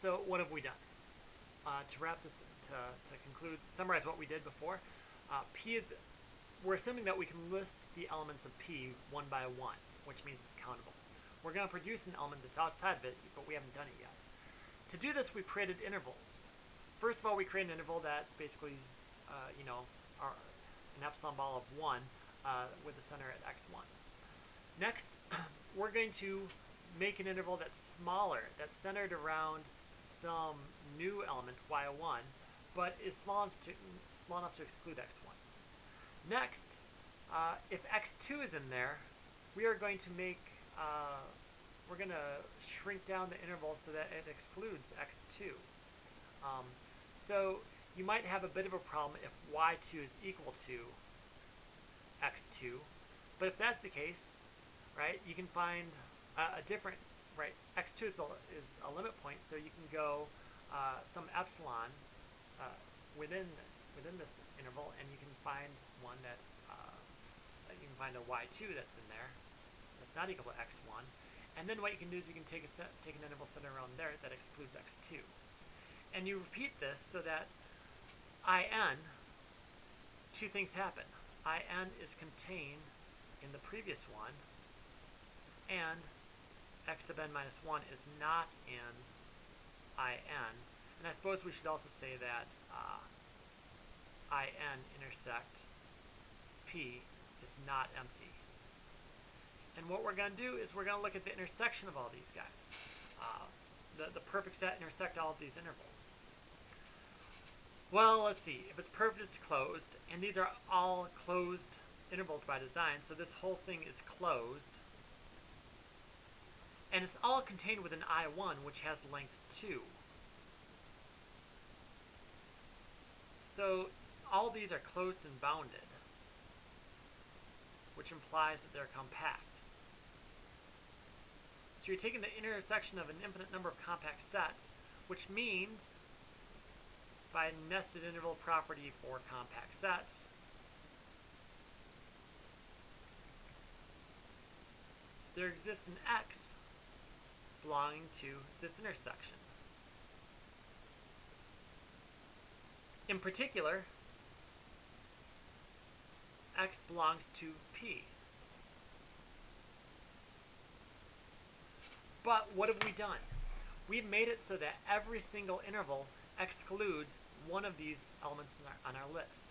So what have we done? To wrap this, to conclude, summarize what we did before, P is, we're assuming that we can list the elements of P one by one, which means it's countable. We're going to produce an element that's outside of it, but we haven't done it yet. To do this, we've created intervals. First of all, we create an interval that's basically, an epsilon ball of 1 with the center at x1. Next, we're going to make an interval that's smaller, that's centered around some new element, y1, but is small enough to exclude x1. Next, if x2 is in there, we are going to make, we're going to shrink down the interval so that it excludes x2. So you might have a bit of a problem if y2 is equal to x2, but if that's the case, right, you can find a different, right, x2 is a limit point, so you can go some epsilon within this interval, and you can find one that you can find a y2 that's in there that's not equal to x1, and then what you can do is you can take an interval centered around there that excludes x2, and you repeat this so that in, two things happen. In is contained in the previous one, and x sub n minus 1 is not in in. And I suppose we should also say that in intersect P is not empty. And what we're going to do is we're going to look at the intersection of all these guys. The perfect set intersect all of these intervals. Well, let's see. If it's perfect, it's closed. And these are all closed intervals by design, so this whole thing is closed. And it's all contained within I1, which has length 2. So all these are closed and bounded, which implies that they're compact. So you're taking the intersection of an infinite number of compact sets, which means, by nested interval property for compact sets, there exists an X belonging to this intersection. In particular, X belongs to P. But what have we done? We've made it so that every single interval excludes one of these elements on our list.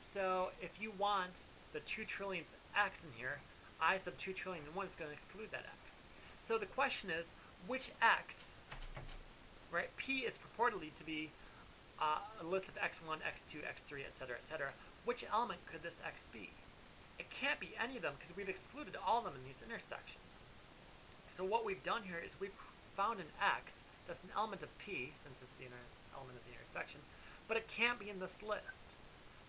So if you want the 2 trillionth x in here, I sub 2 trillion and 1 is going to exclude that x. So the question is, which x, right, P is purportedly to be a list of x1, x2, x3, etc., which element could this x be? It can't be any of them because we've excluded all of them in these intersections. So what we've done here is we've found an x that's an element of P, since it's the element of the intersection, but it can't be in this list.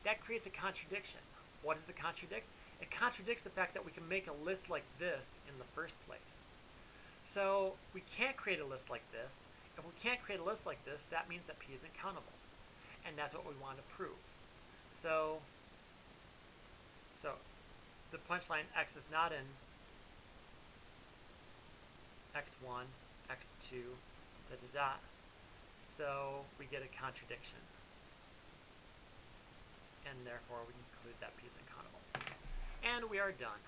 That creates a contradiction. What does it contradict? It contradicts the fact that we can make a list like this in the first place. So we can't create a list like this. If we can't create a list like this, that means that P isn't countable. And that's what we want to prove. So the punchline, x is not in x1, x2, so we get a contradiction. And therefore we conclude that P is uncountable. And we are done.